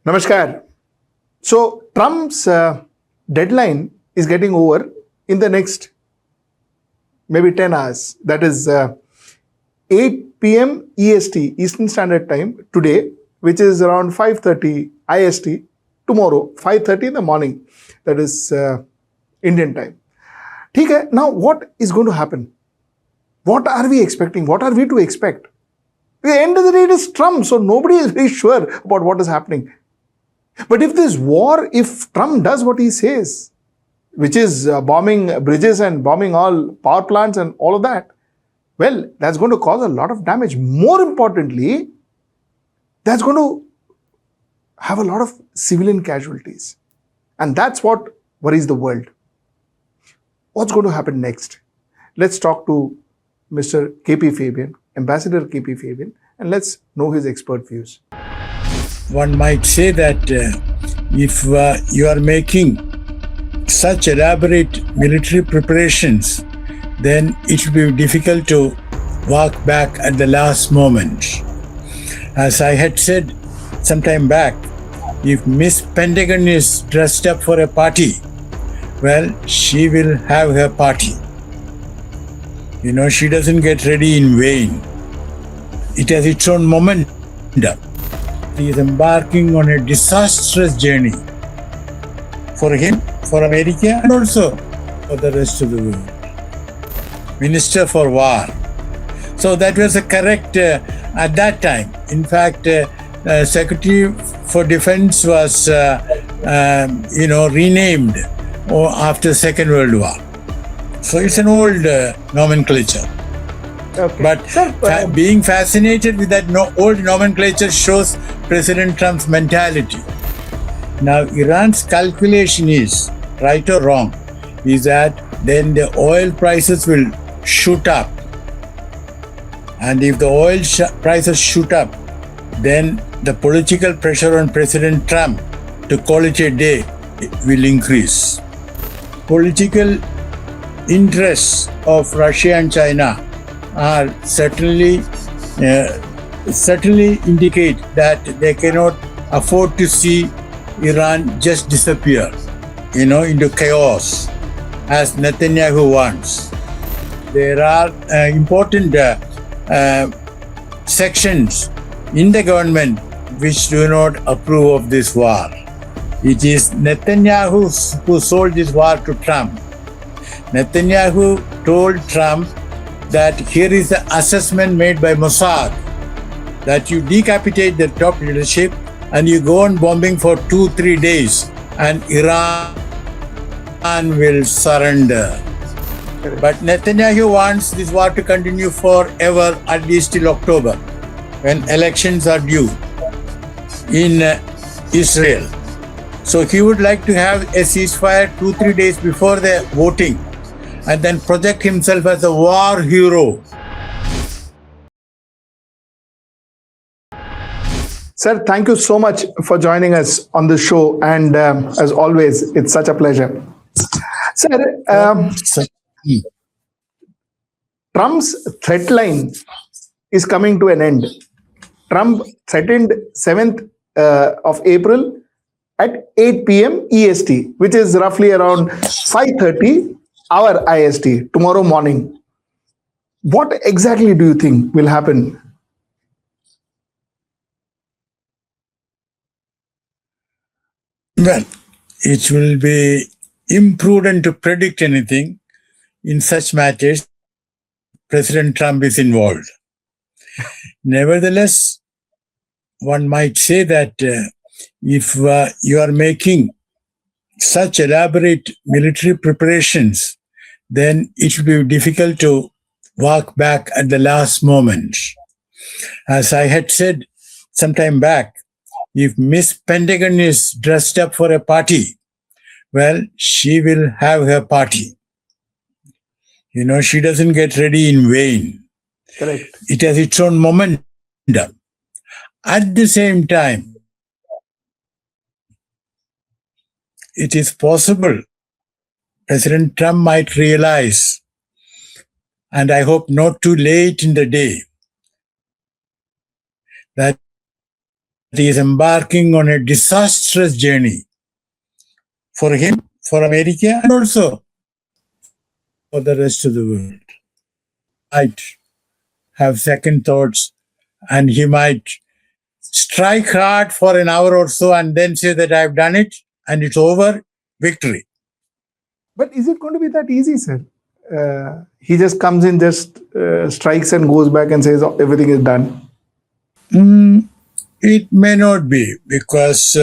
Namaskar. So Trump's deadline is getting over in the next maybe 10 hours. That is 8 p.m. EST, Eastern Standard Time today, which is around 5:30 IST tomorrow, 5:30 in the morning. That is Indian time. ठीक है. Now what is going to happen? What are we expecting? What are we to expect? At the end of the day, it is Trump, so nobody is very sure about what is happening. But if this war, if Trump does what he says, which is bombing bridges and bombing all power plants and all of that, well, that's going to cause a lot of damage. More importantly, that's going to have a lot of civilian casualties. And that's what worries the world. What's going to happen next? Let's talk to Mr. KP Fabian, Ambassador KP Fabian, and let's know his expert views. One might say that if you are making such elaborate military preparations, then it will be difficult to walk back at the last moment. As I had said some time back, if Miss Pentagon is dressed up for a party, well, she will have her party. You know, she doesn't get ready in vain. It has its own momentum. He is embarking on a disastrous journey for him, for America, and also for the rest of the world. Minister for War. So that was correct at that time. In fact, Secretary for Defense was, renamed after Second World War. So it's an old nomenclature. Okay. But being fascinated with that old nomenclature shows President Trump's mentality. Now, Iran's calculation is, right or wrong, is that then the oil prices will shoot up. And if the oil prices shoot up, then the political pressure on President Trump to call it a day will increase. Political interests of Russia and China are certainly indicate that they cannot afford to see Iran just disappear, into chaos, as Netanyahu wants. There are important sections in the government which do not approve of this war. It is Netanyahu who sold this war to Trump. Netanyahu told Trump that here is the assessment made by Mossad, that you decapitate the top leadership and you go on bombing for 2-3 days and Iran will surrender. But Netanyahu wants this war to continue forever, at least till October, when elections are due in Israel. So he would like to have a ceasefire 2-3 days before the voting, and then project himself as a war hero. Sir, thank you so much for joining us on this show. And as always, it's such a pleasure. Sir, Trump's threat line is coming to an end. Trump threatened 7th of April at 8 p.m. EST, which is roughly around 5:30 our IST tomorrow morning. What exactly do you think will happen? Well, it will be imprudent to predict anything in such matters. President Trump is involved. Nevertheless, one might say that if you are making such elaborate military preparations, then it will be difficult to walk back at the last moment. As I had said some time back, if Miss Pentagon is dressed up for a party, well, she will have her party. You know, she doesn't get ready in vain. Correct. It has its own momentum. At the same time, it is possible President Trump might realize, and I hope not too late in the day, that he is embarking on a disastrous journey for him, for America, and also for the rest of the world. Might have second thoughts, and he might strike hard for an hour or so and then say that I've done it and it's over, victory. But is it going to be that easy, sir? He just comes in, just strikes and goes back and says, "Oh, everything is done." It may not be, because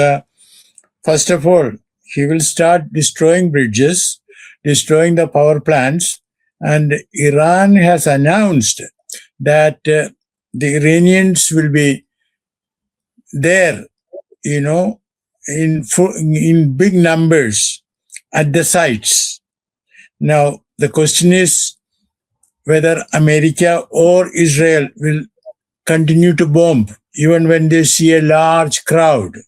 first of all, he will start destroying bridges, destroying the power plants, and Iran has announced that the Iranians will be there, in big numbers at the sites. Now, the question is whether America or Israel will continue to bomb even when they see a large crowd.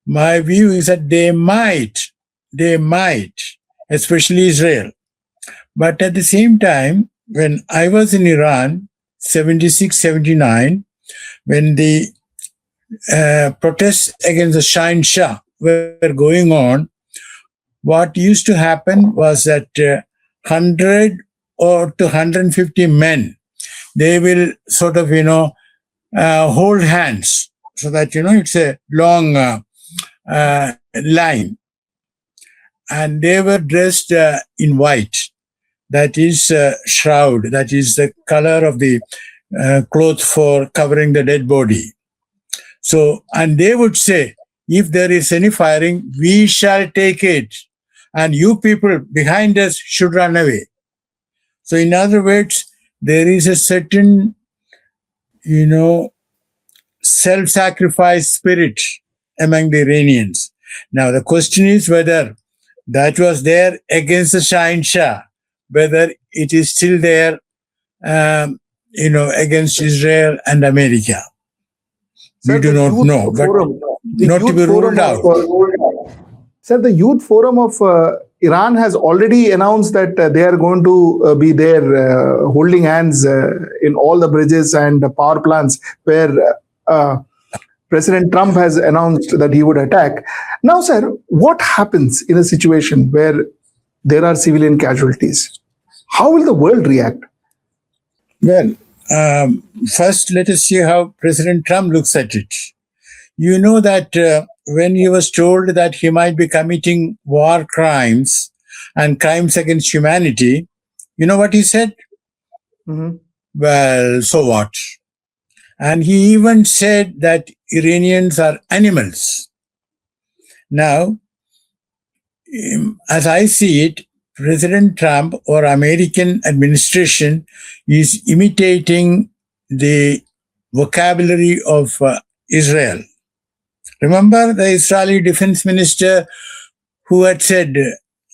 My view is that they might, especially Israel. But at the same time, when I was in Iran, 76, 79, when the protests against the Shah Shah were going on, what used to happen was that 100 or to 150 men, they will sort of, hold hands so that, it's a long line. And they were dressed in white. That is shroud. That is the color of the cloth for covering the dead body. So, and they would say, if there is any firing, we shall take it. And you people behind us should run away. So, in other words, there is a certain, self-sacrifice spirit among the Iranians. Now, the question is whether that was there against the Shah, whether it is still there, against Israel and America. Sir, we do not know, but not to be ruled out. Sir, the Youth Forum of Iran has already announced that they are going to be there holding hands in all the bridges and power plants where President Trump has announced that he would attack. Now, sir, what happens in a situation where there are civilian casualties? How will the world react? Well, first, let us see how President Trump looks at it. You know that when he was told that he might be committing war crimes and crimes against humanity, you know what he said? Mm-hmm. Well, so what? And he even said that Iranians are animals. Now, as I see it, President Trump or American administration is imitating the vocabulary of Israel. Remember the Israeli defense minister who had said,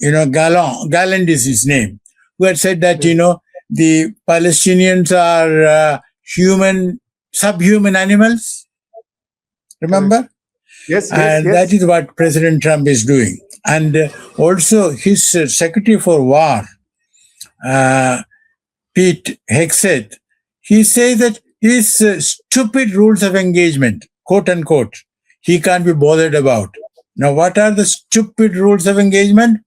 Galland is his name, who had said that, the Palestinians are subhuman animals. Remember? Yes. And that is what President Trump is doing. And also his Secretary for War, Pete Hegseth, he says that these stupid rules of engagement, quote unquote, he can't be bothered about. Now, what are the stupid rules of engagement?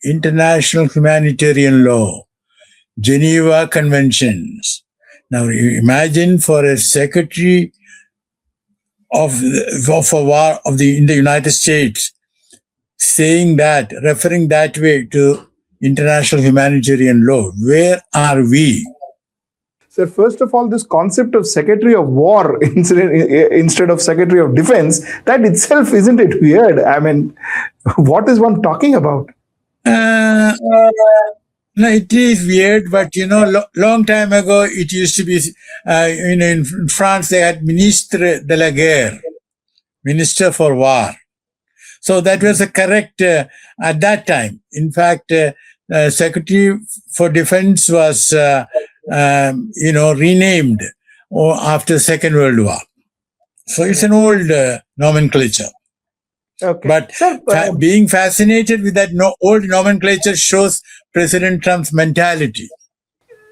International humanitarian law, Geneva Conventions. Now, imagine for a Secretary of War in the United States saying that, referring that way to international humanitarian law. Where are we? Sir, first of all, this concept of Secretary of War instead of Secretary of Defense, that itself, isn't it weird? I mean, what is one talking about? No, it is weird, but long time ago, it used to be, in France, they had Ministre de la Guerre, Minister for War. So that was correct at that time. In fact, Secretary for Defense was, renamed after Second World War. So it's an old nomenclature. Okay. But Sir, being fascinated with that old nomenclature shows President Trump's mentality.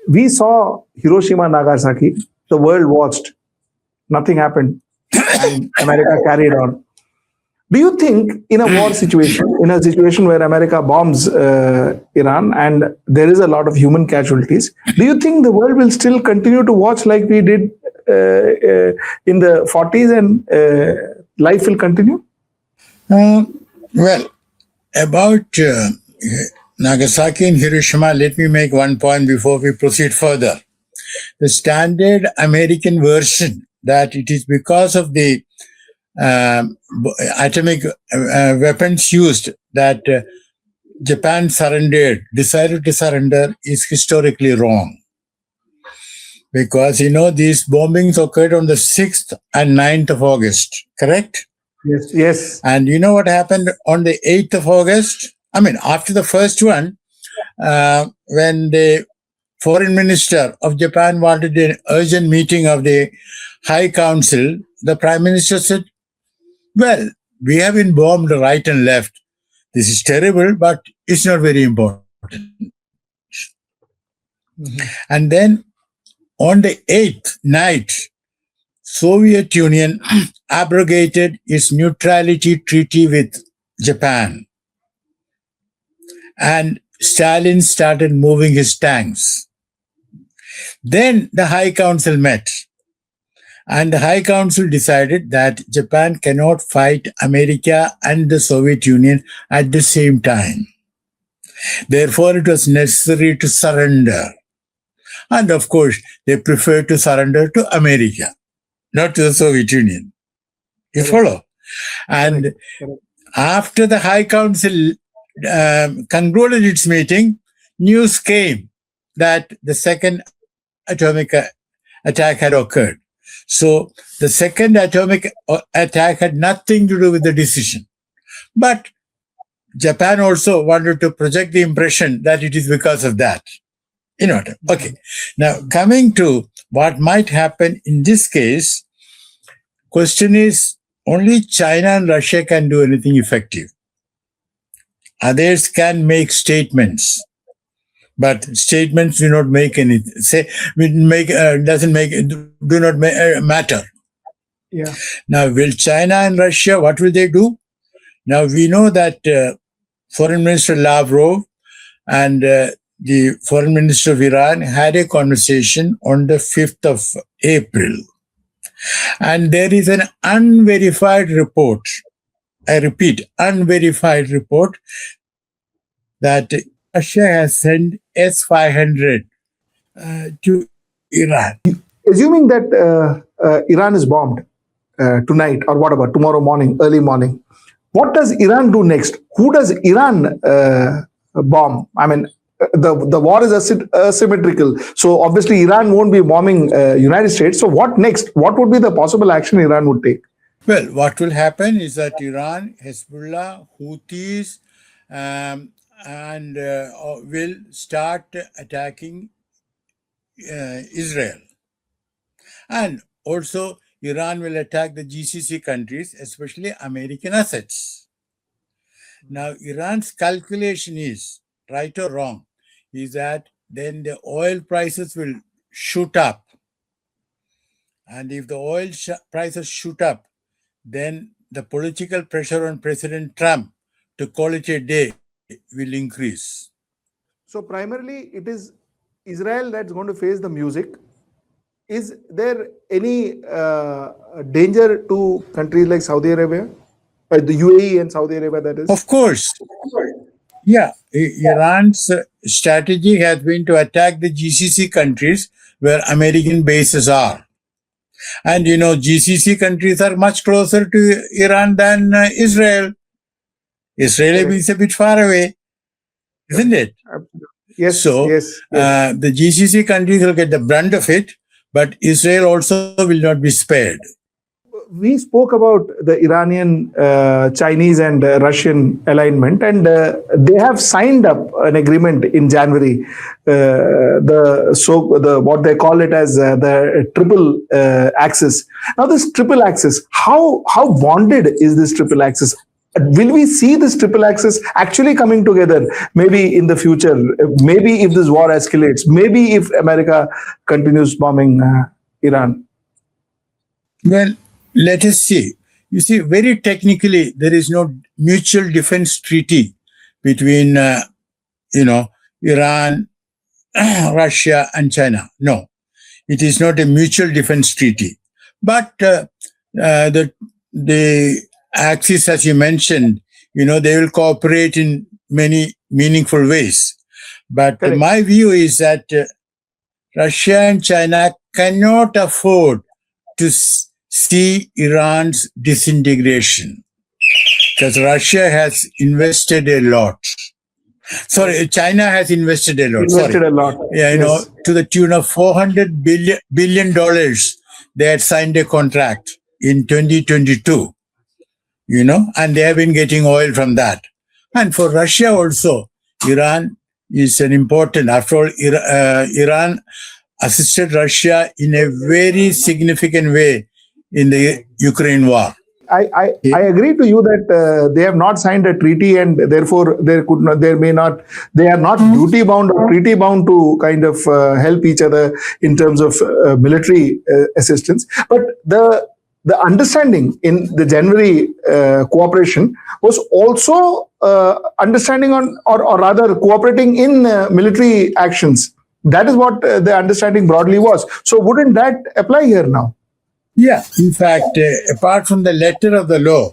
We saw Hiroshima, Nagasaki. The world watched. Nothing happened. and America carried on. Do you think in a war situation, in a situation where America bombs Iran and there is a lot of human casualties, do you think the world will still continue to watch like we did in the 40s and life will continue? Well, about Nagasaki and Hiroshima, let me make one point before we proceed further. The standard American version that it is because of the atomic weapons used that Japan decided to surrender is historically wrong. Because, these bombings occurred on the 6th and 9th of August, correct? Yes, yes. And you know what happened on the 8th of August? I mean, after the first one, when the foreign minister of Japan wanted an urgent meeting of the High Council, the prime minister said, well, we have been bombed right and left. This is terrible, but it's not very important. Mm-hmm. And then on the 8th night, Soviet Union abrogated its neutrality treaty with Japan. And Stalin started moving his tanks. Then the High Council met. And the High Council decided that Japan cannot fight America and the Soviet Union at the same time. Therefore, it was necessary to surrender. And of course, they preferred to surrender to America, not to the Soviet Union. You follow? And after the High Council concluded its meeting, news came that the second atomic attack had occurred. So the second atomic attack had nothing to do with the decision. But Japan also wanted to project the impression that it is because of that. Okay. Now, coming to what might happen in this case, question is, only China and Russia can do anything effective. Others can make statements, but statements do not make anything. Do not matter. Yeah. Now, will China and Russia, what will they do? Now, we know that Foreign Minister Lavrov and the Foreign Minister of Iran had a conversation on the 5th of April. And there is an unverified report, I repeat, unverified report, that Russia has sent S-500 to Iran. Assuming that Iran is bombed tonight or whatever, tomorrow morning, early morning, what does Iran do next? Who does Iran bomb? I mean, the war is asymmetrical. So obviously Iran won't be bombing United States. So what next? What would be the possible action Iran would take? Well, what will happen is that Iran, Hezbollah, Houthis, and will start attacking Israel. And also Iran will attack the GCC countries, especially American assets. Now, Iran's calculation is, right or wrong, is that then the oil prices will shoot up. And if the oil prices shoot up, then the political pressure on President Trump to call it a day will increase. So primarily it is Israel that's going to face the music. Is there any danger to countries like Saudi Arabia? The UAE and Saudi Arabia, that is? Of course. Yeah. Iran's strategy has been to attack the GCC countries where American bases are. And GCC countries are much closer to Iran than Israel. Israel is a bit far away, isn't it? Yes. So the GCC countries will get the brunt of it, but Israel also will not be spared. We spoke about the Iranian, Chinese and Russian alignment, and they have signed up an agreement in January. What they call it as the triple axis. Now, this triple axis, how bonded is this triple axis? Will we see this triple axis actually coming together? Maybe in the future. Maybe if this war escalates. Maybe if America continues bombing Iran. Well, let us see. You see, very technically, there is no mutual defense treaty between, Iran, Russia, and China. No, it is not a mutual defense treaty. But the axis, as you mentioned, they will cooperate in many meaningful ways. But Correct. my view is that Russia and China cannot afford to see Iran's disintegration because Russia has invested a lot. Sorry, China has invested a lot. Invested Sorry. a lot. Yeah, Yes. to the tune of $400 billion. They had signed a contract in 2022, and they have been getting oil from that. And for Russia also, Iran is an important, after all, Iran assisted Russia in a very significant way in the Ukraine war. I agree to you that they have not signed a treaty and therefore they are not duty bound or treaty bound to kind of help each other in terms of military assistance. But the understanding in the January cooperation was also understanding on or rather cooperating in military actions. That is what the understanding broadly was. So wouldn't that apply here now? Yeah, in fact, apart from the letter of the law,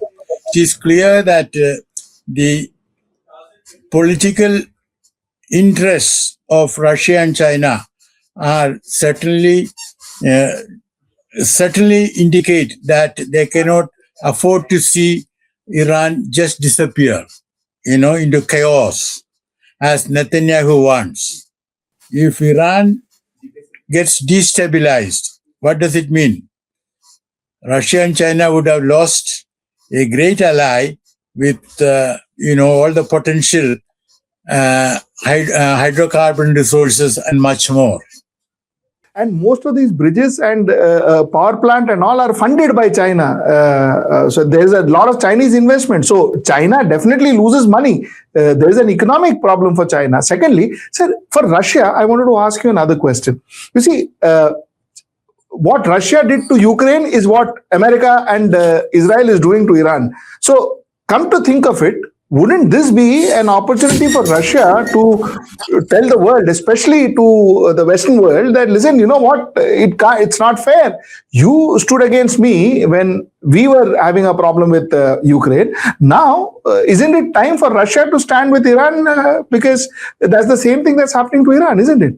it is clear that the political interests of Russia and China are certainly indicate that they cannot afford to see Iran just disappear, into chaos, as Netanyahu wants. If Iran gets destabilized, what does it mean? Russia and China would have lost a great ally with, all the potential hydrocarbon resources and much more. And most of these bridges and power plant and all are funded by China. So there's a lot of Chinese investment. So China definitely loses money. There's an economic problem for China. Secondly, sir, for Russia, I wanted to ask you another question. You see, what Russia did to Ukraine is what America and Israel is doing to Iran. So come to think of it, wouldn't this be an opportunity for Russia to tell the world, especially to the Western world, that listen, you know what, it's not fair. You stood against me when we were having a problem with Ukraine. Now, isn't it time for Russia to stand with Iran? Because that's the same thing that's happening to Iran, isn't it?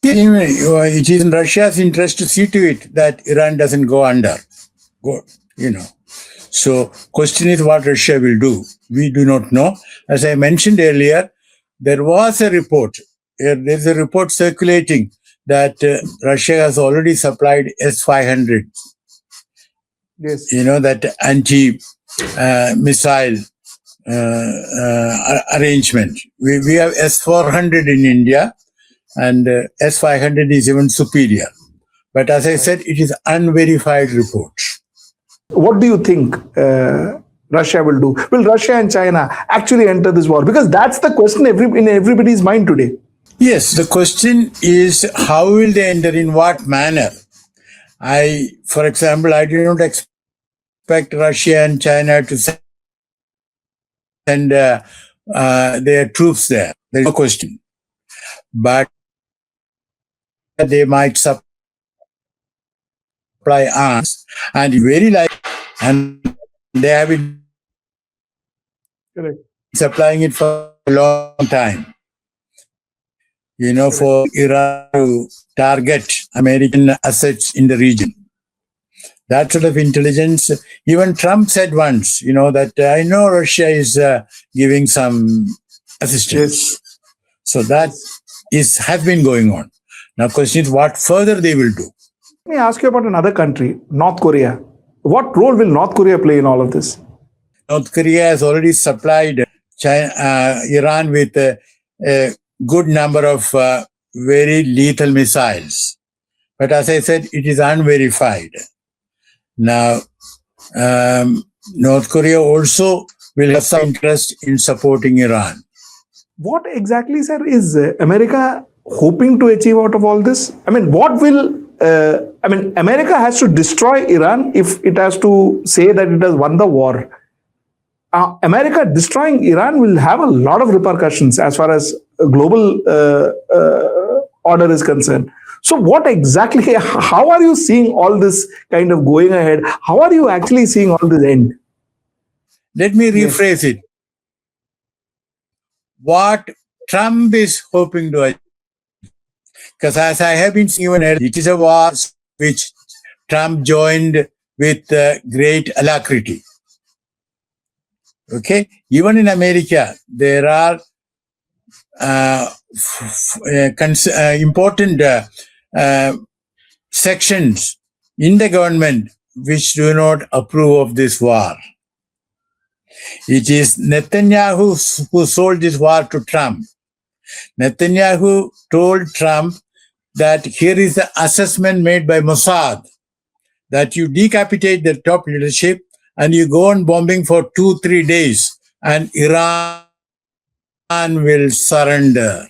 Anyway, it is in Russia's interest to see to it that Iran doesn't go under. So, question is what Russia will do. We do not know. As I mentioned earlier, there was a report. There's a report circulating that Russia has already supplied S-500. Yes. That anti-missile arrangement. We have S-400 in India. And S-500 is even superior. But as I said, it is unverified report. What do you think Russia will do? Will Russia and China actually enter this war? Because that's the question in everybody's mind today. Yes, the question is how will they enter, in what manner? For example, I do not expect Russia and China to send their troops there. There is no question. But they might supply arms, and very likely, and they have been Correct. supplying it for a long time. For Iran to target American assets in the region. That sort of intelligence, even Trump said once, that I know Russia is giving some assistance. Yes. So that has been going on. Now, question is what further they will do. Let me ask you about another country, North Korea. What role will North Korea play in all of this? North Korea has already supplied Iran with a good number of very lethal missiles. But as I said, it is unverified. Now, North Korea also will have some interest in supporting Iran. What exactly, sir, is America hoping to achieve out of all this? I mean, what will I mean, America has to destroy Iran if it has to say that it has won the war. America destroying Iran will have a lot of repercussions as far as global order is concerned. So, what exactly, how are you seeing all this kind of going ahead? How are you actually seeing all this end? Let me rephrase it. What Trump is hoping to achieve, because as I have been saying, it is a war which Trump joined with great alacrity. Okay, even in America, there are important sections in the government which do not approve of this war. It is Netanyahu who sold this war to Trump. Netanyahu told Trump that here is the assessment made by Mossad, that you decapitate the top leadership and you go on bombing for 2-3 days and Iran will surrender.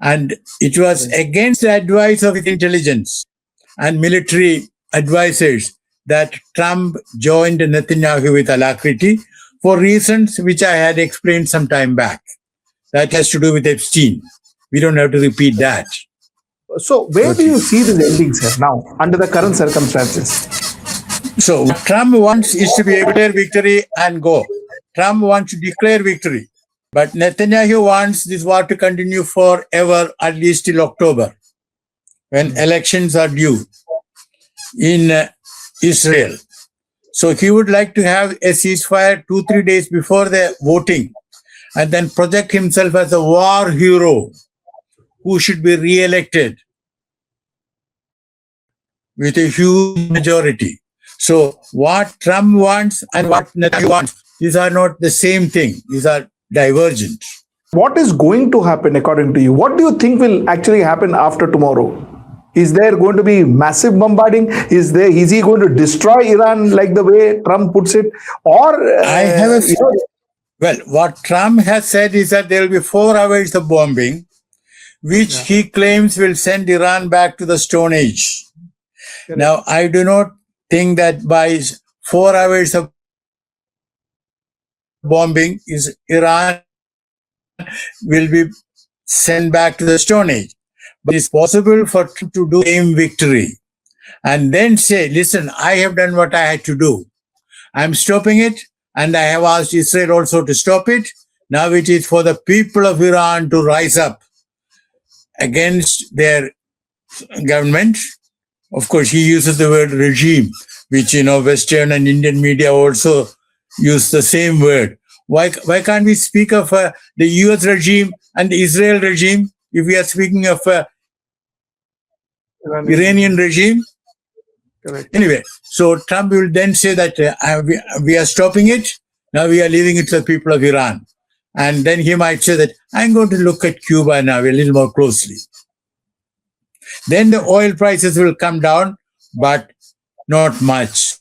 And it was against the advice of intelligence and military advisors that Trump joined Netanyahu with alacrity for reasons which I had explained some time back. That has to do with Epstein. We don't have to repeat that. So, where do you see this ending, sir, now, under the current circumstances? So, what Trump wants is to be able to declare victory and go. Trump wants to declare victory. But Netanyahu wants this war to continue forever, at least till October, when elections are due in Israel. So he would like to have a ceasefire 2-3 days before the voting and then project himself as a war hero who should be re-elected with a huge majority. So what Trump wants and what Netanyahu wants, these are not the same thing. These are divergent. What is going to happen according to you? What do you think will actually happen after tomorrow? Is there going to be massive bombarding? Is he going to destroy Iran like the way Trump puts it? Or I have a well, what Trump has said is that there will be 4 hours of bombing, which he claims will send Iran back to the Stone Age. Correct. Now, I do not think that by 4 hours of bombing is Iran will be sent back to the Stone Age. But it's possible for Trump to do aim victory and then say, listen, I have done what I had to do. I'm stopping it, and I have asked Israel also to stop it. Now it is for the people of Iran to rise up against their government. Of course, he uses the word regime, which, Western and Indian media also use the same word. Why can't we speak of the US regime and the Israel regime if we are speaking of Iranian regime? Correct. Anyway, so Trump will then say that we are stopping it. Now we are leaving it to the people of Iran. And then he might say that I'm going to look at Cuba now a little more closely. Then the oil prices will come down, but not much.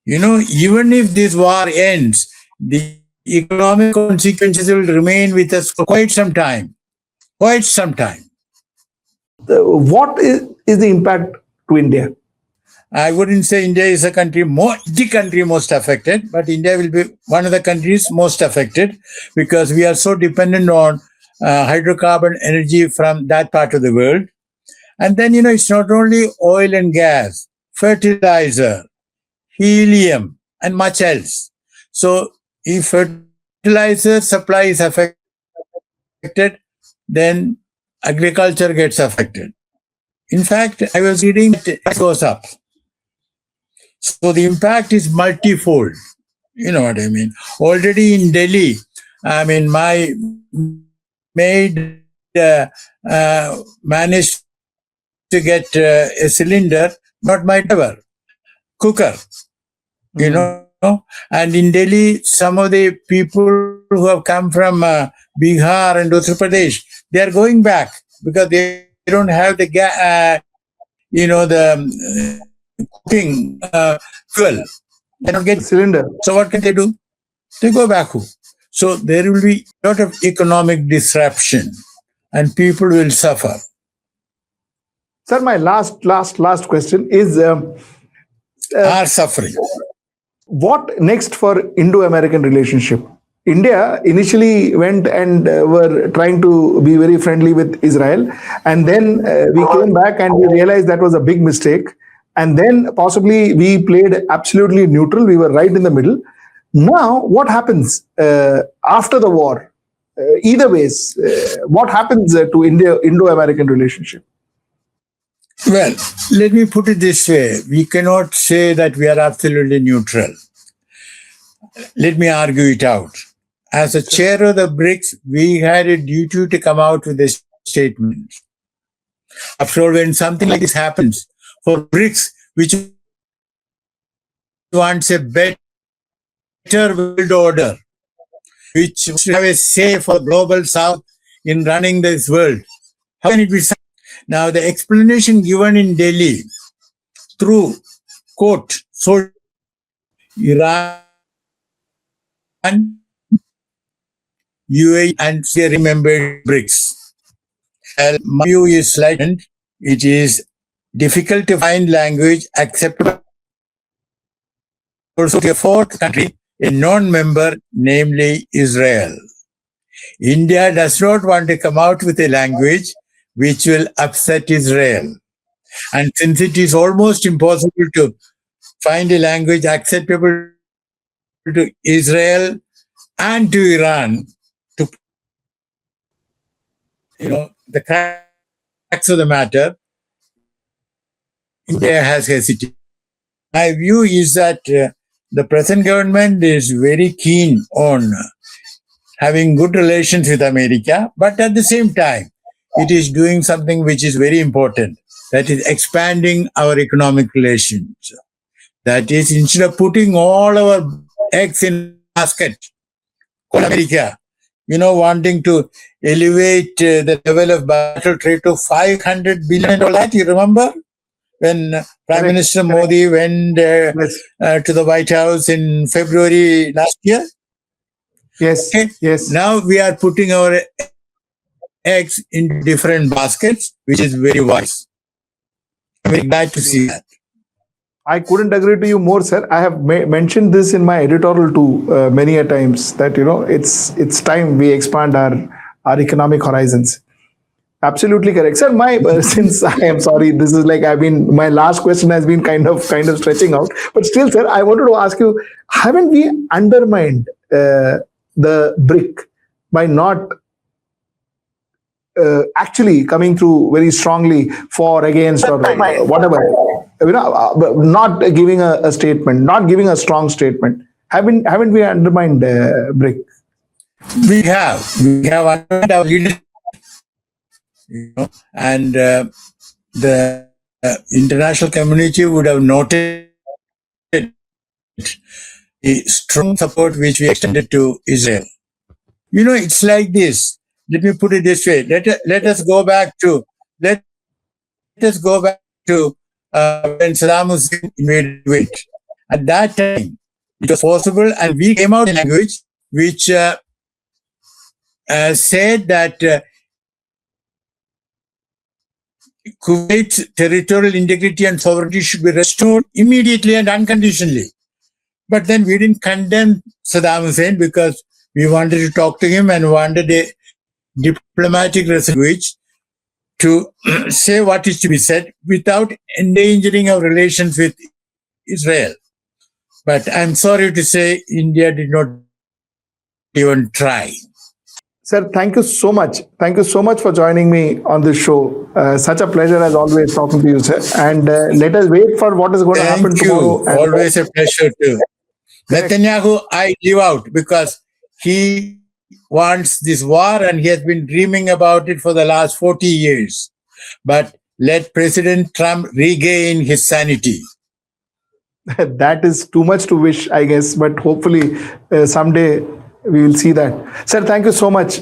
Even if this war ends, the economic consequences will remain with us for quite some time. Quite some time. What is the impact to India? I wouldn't say India is the country most affected, but India will be one of the countries most affected because we are so dependent on hydrocarbon energy from that part of the world. And then, it's not only oil and gas, fertilizer, helium, and much else. So if fertilizer supply is affected, then agriculture gets affected. In fact, I was reading that it goes up. So the impact is multifold. You know what I mean? Already in Delhi, my maid managed to get a cylinder, not my driver, cooker, And in Delhi, some of the people who have come from Bihar and Uttar Pradesh, they are going back because they don't have the cooking fuel. They don't get cylinder. So what can they do? They go back home. So there will be a lot of economic disruption and people will suffer. Sir, my last question is are suffering. what next for Indo-American relationship? India initially went and were trying to be very friendly with Israel, and then we came back and we realized that was a big mistake. And then possibly we played absolutely neutral. We were right in the middle. Now, what happens after the war? Either ways, what happens to Indo-American relationship? Well, let me put it this way. We cannot say that we are absolutely neutral. Let me argue it out. As a chair of the BRICS, we had a duty to come out with a statement. After all, when something like this happens, for BRICS, which wants a better world order, which should have a say for global south in running this world, how can it be? Now, the explanation given in Delhi through, quote, so Iran, UAE, and Syria remembered BRICS. Well, my view is slightly, it is difficult to find language acceptable also to a fourth country, a non-member, namely Israel. India does not want to come out with a language which will upset Israel. And since it is almost impossible to find a language acceptable to Israel and to Iran, to the cracks of the matter, India has hesitated. My view is that the present government is very keen on having good relations with America, but at the same time, it is doing something which is very important. That is expanding our economic relations. That is, instead of putting all our eggs in a basket, called America, wanting to elevate the level of bilateral trade to $500 billion. You remember? When Prime Minister Modi went to the White House in February last year? Yes. Okay. Yes. Now we are putting our eggs in different baskets, which is very wise. I'm very glad to see that. I couldn't agree to you more, sir. I have mentioned this in my editorial too many a times that it's time we expand our economic horizons. Absolutely correct, sir. Since I am sorry, this is like my last question has been kind of stretching out, but still, sir, I wanted to ask you: haven't we undermined the BRIC by not actually coming through very strongly for, against, or whatever? Not giving a statement, not giving a strong statement. Haven't we undermined BRIC? We have undermined our leadership. And the international community would have noted the strong support which we extended to Israel. It's like this. Let me put it this way. Let us go back to when Saddam Hussein invaded Kuwait. At that time, it was possible, and we came out in language which said that Kuwait's territorial integrity and sovereignty should be restored immediately and unconditionally. But then we didn't condemn Saddam Hussein because we wanted to talk to him and wanted a diplomatic language to say what is to be said without endangering our relations with Israel. But I'm sorry to say India did not even try. Sir, thank you so much. Thank you so much for joining me on this show. Such a pleasure as always talking to you, sir. And let us wait for what is going to happen tomorrow. Always a pleasure too. Netanyahu, I leave out because he wants this war and he has been dreaming about it for the last 40 years. But let President Trump regain his sanity. That is too much to wish, I guess. But hopefully someday we will see that. Sir, thank you so much.